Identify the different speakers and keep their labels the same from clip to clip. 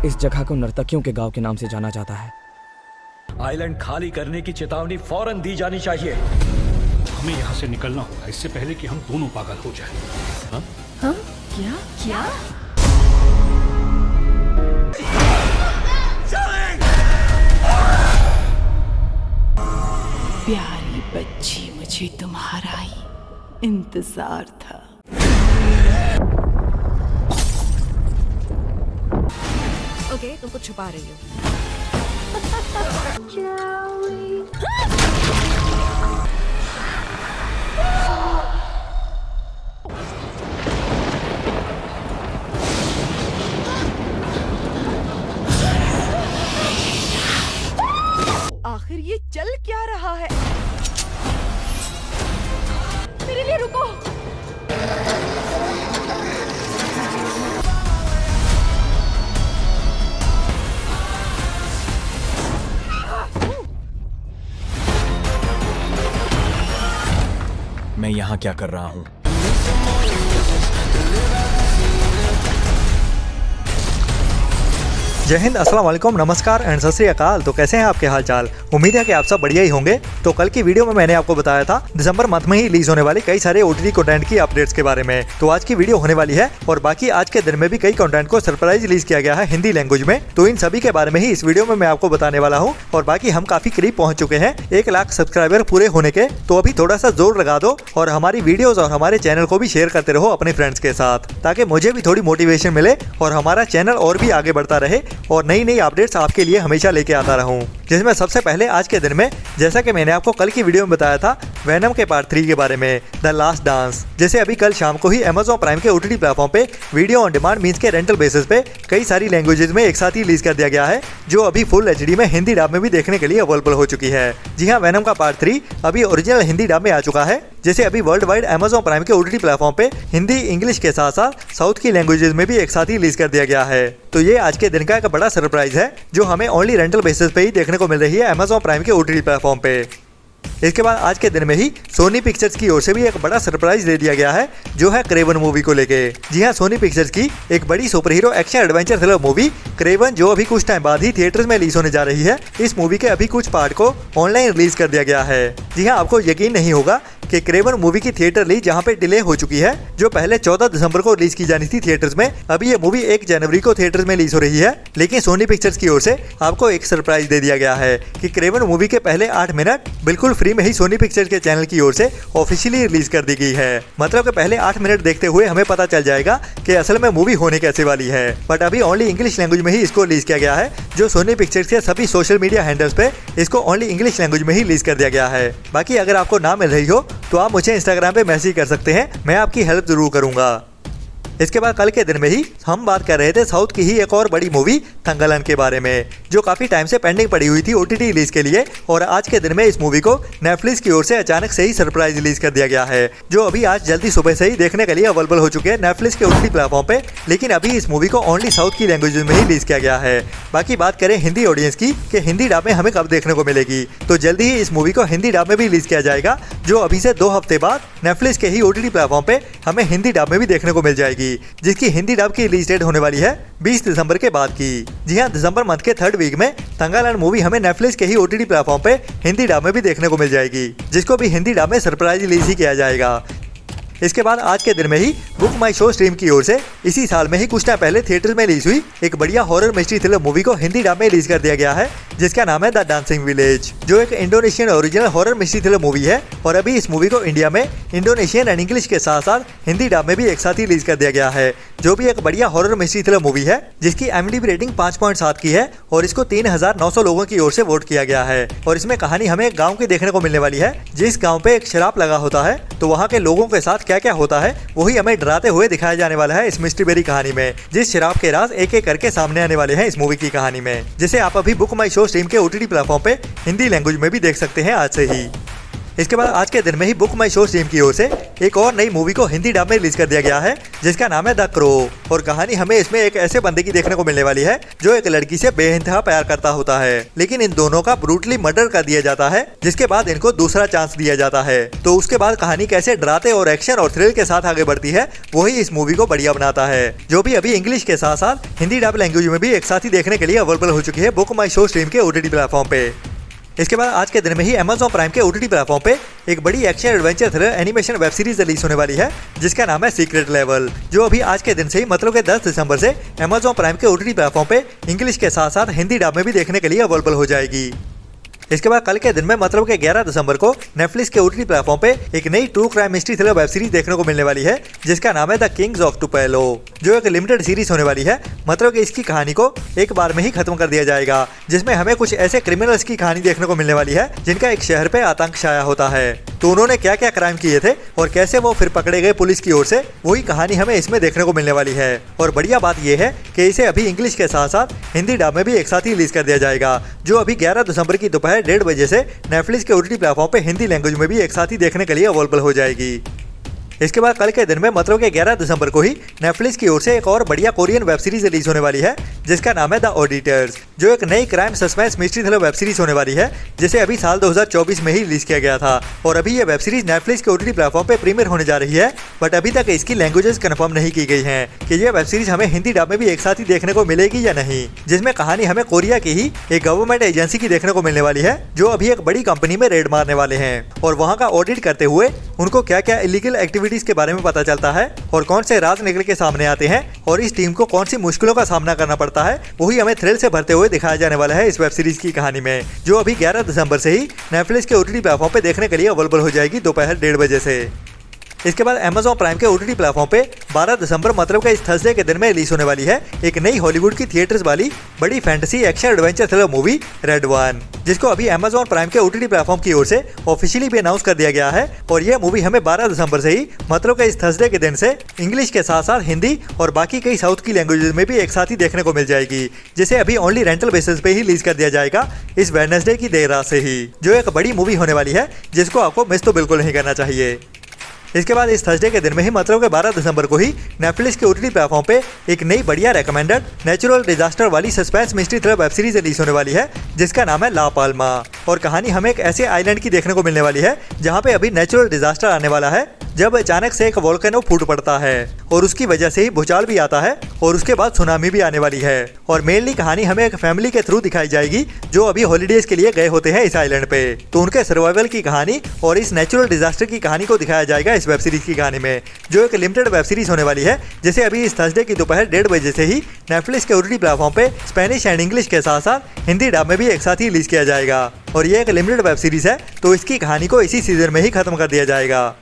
Speaker 1: इस जगह को नर्तकियों के गांव के नाम से जाना जाता है।
Speaker 2: आइलैंड खाली करने की चेतावनी फौरन दी जानी चाहिए।
Speaker 3: हमें यहाँ से निकलना होगा, इससे पहले कि हम दोनों पागल हो जाएं। हाँ?
Speaker 4: हाँ? क्या? क्या? प्यारी बच्ची, मुझे तुम्हारा ही इंतजार था।
Speaker 5: ओके, तुम कुछ छुपा रही हो।
Speaker 4: आखिर ये चल क्या रहा है? मेरे लिए रुको।
Speaker 6: मैं यहाँ क्या कर रहा हूँ?
Speaker 7: जय हिंद, अस्सलाम वालेकुम, नमस्कार एंड सत श्री अकाल। तो कैसे हैं आपके हाल चाल? उम्मीद है कि आप सब बढ़िया ही होंगे। तो कल की वीडियो में मैंने आपको बताया था दिसंबर मंथ में ही रिलीज होने वाली कई सारे OTT कंटेंट की अपडेट्स के बारे में। तो आज की वीडियो होने वाली है और बाकी आज के दिन में भी कई कंटेंट को सरप्राइज रिलीज किया गया है हिंदी लैंग्वेज में। तो इन सभी के बारे में ही इस वीडियो में मैं आपको बताने वाला हूँ। और बाकी हम काफी करीब पहुंच चुके हैं 1 लाख सब्सक्राइबर पूरे होने के। तो अभी थोड़ा सा जोर लगा दो और हमारी वीडियोज और हमारे चैनल को भी शेयर करते रहो अपने फ्रेंड्स के साथ, ताकि मुझे भी थोड़ी मोटिवेशन मिले और हमारा चैनल और भी आगे बढ़ता रहे और नई नई अपडेट्स आपके लिए हमेशा लेके आता रहूं। जिसमें सबसे पहले आज के दिन में, जैसा कि मैंने आपको कल की वीडियो में बताया था वेनम के पार्ट 3 के बारे में, द लास्ट डांस, जैसे अभी कल शाम को ही Amazon प्राइम के OTT प्लेटफॉर्म पे वीडियो ऑन डिमांड मींस के रेंटल बेसिस पे कई सारी लैंग्वेजेस में एक साथ ही रिलीज कर दिया गया है, जो अभी फुल HD में हिंदी डब में भी देखने के लिए अवेलेबल हो चुकी है। जी हाँ, वेनम का पार्ट 3 अभी ओरिजिनल हिंदी डब में आ चुका है। जैसे अभी वर्ल्ड वाइड Amazon प्राइम के OTT प्लेटफॉर्म पे हिंदी, इंग्लिश के साथ साथ साउथ की लैंग्वेजेस में भी एक साथ ही रिलीज कर दिया गया है। तो ये आज के दिन का एक बड़ा सरप्राइज है जो हमें ओनली रेंटल बेसिस पे ही देखने को मिल रही है Amazon प्राइम के OTT प्लेटफॉर्म पे। इसके बाद आज के दिन में ही सोनी पिक्चर्स की ओर से भी एक बड़ा सरप्राइज दे दिया गया है, जो है क्रेवन मूवी को लेके। जी हाँ, सोनी पिक्चर्स की एक बड़ी super hero action adventure thriller movie Kraven, जो अभी कुछ टाइम बाद ही थिएटर्स में रिलीज होने जा रही है, इस मूवी के अभी कुछ पार्ट को ऑनलाइन रिलीज कर दिया गया है। जी हाँ, आपको यकीन नहीं होगा कि क्रेवन मूवी की थिएटर रिलीज जहां पे डिले हो चुकी है, जो पहले 14 दिसंबर को रिलीज की जानी थी थिएटर्स में, अभी ये मूवी 1 जनवरी को थिएटर्स में रिलीज हो रही है। लेकिन सोनी पिक्चर्स की ओर से आपको एक सरप्राइज दे दिया गया है कि क्रेवन मूवी के पहले 8 मिनट बिल्कुल फ्री में ही सोनी पिक्चर्स के चैनल की ओर से ऑफिशियली रिलीज कर दी गई है। मतलब कि पहले 8 मिनट देखते हुए हमें पता चल जाएगा कि असल में मूवी होने कैसे वाली है। बट अभी ओनली इंग्लिश लैंग्वेज में ही इसको रिलीज किया गया है, जो सोनी पिक्चर्स के सभी सोशल मीडिया हैंडल्स पे इसको ओनली इंग्लिश लैंग्वेज में ही रिलीज कर दिया गया है। बाकी अगर आपको ना मिल रही हो तो आप मुझे इंस्टाग्राम पे मैसेज कर सकते हैं, मैं आपकी हेल्प जरूर करूंगा। इसके बाद कल के दिन में ही हम बात कर रहे थे साउथ की ही एक और बड़ी मूवी थंगालन के बारे में, जो काफी टाइम से पेंडिंग पड़ी हुई थी OTT रिलीज के लिए। और आज के दिन में इस मूवी को नेटफ्लिक्स की ओर से अचानक से ही सरप्राइज रिलीज कर दिया गया है, जो अभी आज जल्दी सुबह से ही देखने के लिए अवेलेबल हो चुके हैं नेटफ्लिक्स के OTT प्लेटफॉर्म पे। लेकिन अभी इस मूवी को ओनली साउथ की लैंग्वेज में ही रिलीज किया गया है। बाकी बात करें हिंदी ऑडियंस की कि हिंदी डब में हमें कब देखने को मिलेगी, तो जल्दी ही इस मूवी को हिंदी डब में भी रिलीज किया जाएगा, जो अभी से 2 हफ्ते बाद नेटफ्लिक्स के ही OTT प्लेटफॉर्म पे हमें हिंदी डब में भी देखने को मिल जाएगी, जिसकी हिंदी डब की रिलीज डेट होने वाली है 20 दिसंबर के बाद की। जी हाँ, दिसंबर मंथ के 3rd वीक में थंगालन मूवी हमें नेटफ्लिक्स के ही OTT प्लेटफॉर्म पे हिंदी डब में भी देखने को मिल जाएगी, जिसको भी हिंदी डब में सरप्राइज रिलीज ही किया जाएगा। इसके बाद आज के दिन में ही बुक माई शो स्ट्रीम की ओर से इसी साल में ही कुछ टाइम पहले थिएटर में रिलीज हुई एक बढ़िया हॉरर मिस्ट्री थ्रिलर मूवी को हिंदी डब में रिलीज कर दिया गया है, जिसका नाम है द डांसिंग विलेज, जो एक Indonesian original horror mystery thriller movie है। और अभी इस मूवी को इंडिया में इंडोनेशियन एंड इंग्लिश के साथ साथ हिंदी डब में भी एक साथ ही रिलीज कर दिया गया है, जो भी एक बढ़िया हॉरर मिस्ट्री थ्रिलर मूवी है, जिसकी IMDb रेटिंग 5.7 की है और इसको 3900 लोगों की ओर से वोट किया गया है। और इसमें कहानी हमें एक गाँव की देखने को मिलने वाली है, जिस गाँव पे एक शराब लगा होता है, तो वहाँ के लोगों के साथ क्या क्या होता है वही हमें डराते हुए दिखाया जाने वाला है इस मिस्ट्री बेरी कहानी में, जिस शराब के राज एक एक करके सामने आने वाले हैं इस मूवी की कहानी में, जिसे आप अभी बुक माई शो स्ट्रीम के OTT प्लेटफॉर्म पे हिंदी लैंग्वेज में भी देख सकते हैं आज से ही। इसके बाद आज के दिन में ही बुक माई शो टीम की ओर से एक और नई मूवी को हिंदी डब में रिलीज कर दिया गया है, जिसका नाम है द क्रो। और कहानी हमें इसमें एक ऐसे बंदे की देखने को मिलने वाली है जो एक लड़की से बेइंतहा प्यार करता होता है, लेकिन इन दोनों का ब्रूटली मर्डर कर दिया जाता है, जिसके बाद इनको दूसरा चांस दिया जाता है। तो उसके बाद कहानी कैसे डराते और एक्शन और थ्रिल के साथ आगे बढ़ती है, वही इस मूवी को बढ़िया बनाता है, जो भी अभी इंग्लिश के साथ साथ हिंदी डब लैंग्वेज में भी एक साथ ही देखने के लिए अवेलेबल हो चुकी है बुक माई शो स्ट्रीम के OTT प्लेटफॉर्म पे। इसके बाद आज के दिन में ही Amazon प्राइम के OTT प्लेटफॉर्म पे एक बड़ी action adventure thriller animation web series release होने वाली है, जिसका नाम है सीक्रेट लेवल, जो अभी आज के दिन से ही मतलब के 10 दिसंबर से Amazon प्राइम के OTT प्लेटफॉर्म पे इंग्लिश के साथ साथ हिंदी डब में भी देखने के लिए अवेलेबल हो जाएगी। इसके बाद कल के दिन में मतलब के 11 दिसंबर को नेटफ्लिक्स के OTT प्लेटफॉर्म पे एक नई true crime mystery thriller web series देखने को मिलने वाली है, जिसका नाम है द किंग्स ऑफ टुपेलो, जो एक लिमिटेड सीरीज होने वाली है। मतलब कि इसकी कहानी को एक बार में ही खत्म कर दिया जाएगा, जिसमें हमें कुछ ऐसे क्रिमिनल्स की कहानी देखने को मिलने वाली है जिनका एक शहर पे आतंक छाया होता है। तो उन्होंने क्या क्या क्राइम किए थे और कैसे वो फिर पकड़े गए पुलिस की ओर से, वही कहानी हमें इसमें देखने को मिलने वाली है। और बढ़िया बात यह है कि इसे अभी इंग्लिश के साथ साथ हिंदी डब में भी एक साथ ही रिलीज कर दिया जाएगा, जो अभी 11 दिसंबर की दोपहर 1:30 बजे से नेटफ्लिक्स के OTT प्लेटफॉर्म पे हिंदी लैंग्वेज में भी एक साथ ही देखने के लिए अवेलेबल हो जाएगी। इसके बाद कल के दिन में मतलब के 11 दिसंबर को ही नेटफ्लिक्स की ओर से एक और बढ़िया कोरियन वेब सीरीज रिलीज होने वाली है, जिसका नाम है द ऑडिटर्स, जो एक नई crime suspense mystery thriller web series होने वाली है, जिसे अभी साल 2024 में ही रिलीज किया गया था। और अभी ये वेब सीरीज नेटफ्लिक्स के OTT प्लेटफॉर्म पे प्रीमियर होने जा रही है, बट अभी तक इसकी लैंग्वेजेस कंफर्म नहीं की गई हैं कि ये वेब सीरीज हमें हिंदी डब में भी एक साथ ही देखने को मिलेगी या नहीं। जिसमें कहानी हमें कोरिया की ही एक गवर्नमेंट एजेंसी की देखने को मिलने वाली है, जो अभी एक बड़ी कंपनी में रेड मारने वाले हैं और वहाँ का ऑडिट करते हुए उनको क्या क्या इलीगल एक्टिविटीज के बारे में पता चलता है और कौन से राज निकल के सामने आते हैं और इस टीम को कौन सी मुश्किलों का सामना करना पड़ता है, वही हमें थ्रिल से भरते हुए दिखाया जाने वाला है इस वेब सीरीज की कहानी में, जो अभी 11 दिसंबर से ही नेटफ्लिक्स के OTT प्लेटफॉर्म पे देखने के लिए अवेलेबल हो जाएगी दोपहर 1:30 बजे से। इसके बाद Amazon प्राइम के OTT प्लेटफॉर्म पे 12 दिसंबर मतलब का इस थर्सडे के दिन में रिलीज होने वाली है एक नई हॉलीवुड की थिएटर्स वाली बड़ी fantasy action adventure thriller movie red one, जिसको अभी Amazon प्राइम के OTT प्लेटफॉर्म की ओर से ऑफिशियली भी अनाउंस कर दिया गया है। और यह मूवी हमें 12 दिसंबर से ही मतलब का इस थर्सडे के दिन से इंग्लिश के साथ साथ हिंदी और बाकी कई साउथ की लैंग्वेजेस में भी एक साथ ही देखने को मिल जाएगी, जिसे अभी ओनली रेंटल बेसिस पे ही रिलीज कर दिया जाएगा इस वेडनेसडे की देर रात से ही, जो एक बड़ी मूवी होने वाली है जिसको आपको मिस तो बिल्कुल नहीं करना चाहिए। इसके बाद इस थर्सडे के दिन में ही मतलब के 12 दिसंबर को ही नेटफ्लिक्स के OTT प्लेटफॉर्म पे एक नई बढ़िया रेकमेंडेड नेचुरल डिजास्टर वाली suspense mystery thriller web series release होने वाली है, जिसका नाम है ला पाल्मा। और कहानी हमें एक ऐसे आइलैंड की देखने को मिलने वाली है जहाँ पे अभी नेचुरल डिजास्टर आने वाला है, जब अचानक से एक वोल्केनो फूट पड़ता है और उसकी वजह से ही भूचाल भी आता है और उसके बाद सुनामी भी आने वाली है। और मेनली कहानी हमें एक फैमिली के थ्रू दिखाई जाएगी जो अभी हॉलीडेज के लिए गए होते हैं इस आइलैंड पे, तो उनके सर्वाइवल की कहानी और इस नेचुरल डिजास्टर की कहानी को दिखाया जाएगा इस वेब सीरीज की कहानी में, जो एक लिमिटेड वेब सीरीज होने वाली है, जिसे अभी इस थर्सडे की दोपहर 1:30 बजे से ही नेटफ्लिक्स के OTT प्लेटफॉर्म पे स्पेनिश एंड इंग्लिश के साथ साथ हिंदी डब में भी एक साथ ही रिलीज किया जाएगा। और ये एक लिमिटेड वेब सीरीज है, तो इसकी कहानी को इसी सीजन में ही खत्म कर दिया जाएगा।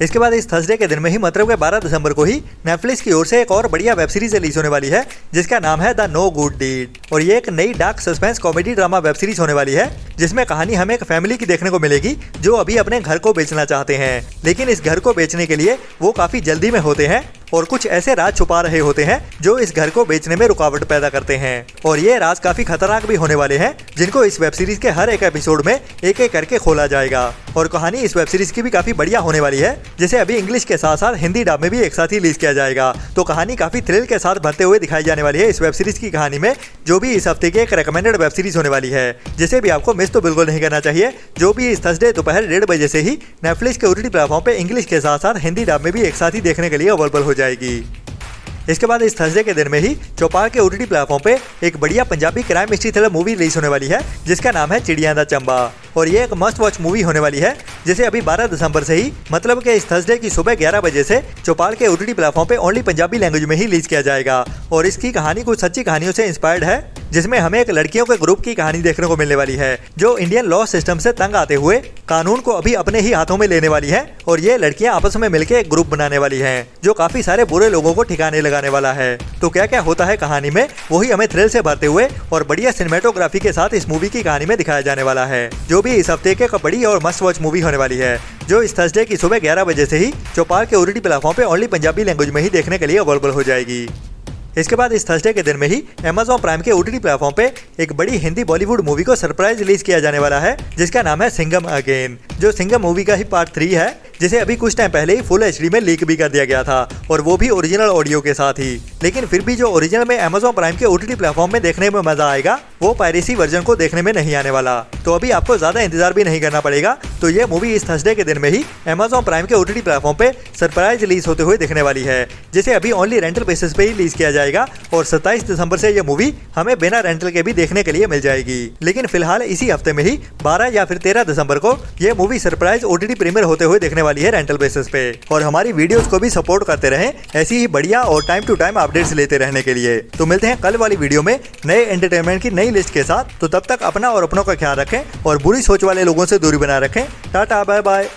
Speaker 7: इसके बाद इस थर्सडे के दिन में ही मतलब के 12 दिसंबर को ही नेटफ्लिक्स की ओर से एक और बढ़िया वेब सीरीज रिलीज होने वाली है, जिसका नाम है द नो गुड डीड। और ये एक नई dark suspense comedy drama web series होने वाली है, जिसमें कहानी हमें एक फैमिली की देखने को मिलेगी जो अभी अपने घर को बेचना चाहते हैं, लेकिन इस घर को बेचने के लिए वो काफी जल्दी में होते हैं और कुछ ऐसे राज छुपा रहे होते हैं जो इस घर को बेचने में रुकावट पैदा करते हैं। और ये राज काफी खतरनाक भी होने वाले हैं, जिनको इस वेब सीरीज के हर एक एपिसोड में एक एक करके खोला जाएगा। और कहानी इस वेब सीरीज की भी काफी बढ़िया होने वाली है, जिसे अभी इंग्लिश के साथ साथ हिंदी डब में भी एक साथ ही रिलीज किया जाएगा। तो कहानी काफी थ्रिल के साथ भरते हुए दिखाई जाने वाली है इस वेब सीरीज की कहानी में, जो भी इस हफ्ते की एक रेकमेंडेड वेब सीरीज होने वाली है, जिसे भी आपको मिस तो बिल्कुल नहीं करना चाहिए, जो भी इस थर्सडे दोपहर 1:30 बजे से ही नेटफ्लिक्स के OTT प्लेटफॉर्म पे इंग्लिश के साथ साथ हिंदी डब में भी एक साथ ही देखने के लिए अवेलेबल हो जाएगी। इसके बाद इस थर्सडे के दिन में ही चौपाल के OTT प्लेटफॉर्म पे एक बढ़िया Punjabi crime mystery thriller movie release होने वाली है, जिसका नाम है चिड़िया दा चंबा। और ये एक मस्ट वॉच मूवी होने वाली है, जिसे अभी 12 दिसंबर से ही मतलब के इस थर्सडे की सुबह 11 बजे से चौपाल के OTT प्लेटफॉर्म पे ओनली पंजाबी लैंग्वेज में ही रिलीज किया जाएगा। और इसकी कहानी कुछ सच्ची कहानियों से इंस्पायर्ड है, जिसमें हमें एक लड़कियों के ग्रुप की कहानी देखने को मिलने वाली है, जो इंडियन लॉ सिस्टम से तंग आते हुए कानून को अभी अपने ही हाथों में लेने वाली है। और ये लड़कियां आपस में मिलकर एक ग्रुप बनाने वाली हैं, जो काफी सारे बुरे लोगों को ठिकाने लगाने वाला है। तो क्या क्या होता है कहानी में, वही हमें थ्रिल से भरते हुए और बढ़िया सिनेमेटोग्राफी के साथ इस मूवी की कहानी में दिखाया जाने वाला है, जो भी इस हफ्ते के बड़ी और मस्ट वॉच मूवी होने वाली है, जो इस थर्सडे की सुबह 11 बजे से ही चौपाल के OTT प्लेटफॉर्म पे ओनली पंजाबी लैंग्वेज में ही देखने के लिए अवेलेबल हो जाएगी। इसके बाद इस थर्सडे के दिन में ही Amazon प्राइम के OTT प्लेटफॉर्म पे एक बड़ी हिंदी बॉलीवुड मूवी को सरप्राइज रिलीज किया जाने वाला है, जिसका नाम है सिंघम अगेन, जो सिंघम मूवी का ही पार्ट 3 है, जिसे अभी कुछ टाइम पहले ही फुल HD में लीक भी कर दिया गया था, और वो भी ओरिजिनल ऑडियो के साथ ही। लेकिन फिर भी जो ओरिजिनल में Amazon प्राइम के OTT प्लेटफॉर्म में देखने में मजा आएगा, वो पायरेसी वर्जन को देखने में नहीं आने वाला। तो अभी आपको ज्यादा इंतजार भी नहीं करना पड़ेगा, तो ये मूवी इस थर्सडे के दिन में ही Amazon प्राइम के OTT प्लेटफॉर्म पे सरप्राइज रिलीज होते हुए दिखने वाली है, जिसे अभी ओनली रेंटल बेसिस पे ही रिलीज किया जाएगा, और 27 दिसंबर से ये मूवी हमें बिना रेंटल के भी देखने के लिए मिल जाएगी। लेकिन फिलहाल इसी हफ्ते में ही 12 या फिर 13 दिसंबर को ये मूवी सरप्राइज OTT प्रीमियर होते हुए देखने वाली है रेंटल बेसिस पे। और हमारी वीडियोस को भी सपोर्ट करते रहें ऐसी ही बढ़िया और टाइम टू टाइम अपडेट्स लेते रहने के लिए। तो मिलते हैं कल वाली वीडियो में नए एंटरटेनमेंट की नई लिस्ट के साथ। तो तब तक अपना और अपनों का ख्याल रखें और बुरी सोच वाले लोगों से दूरी बनाए रखें। Tata bye bye.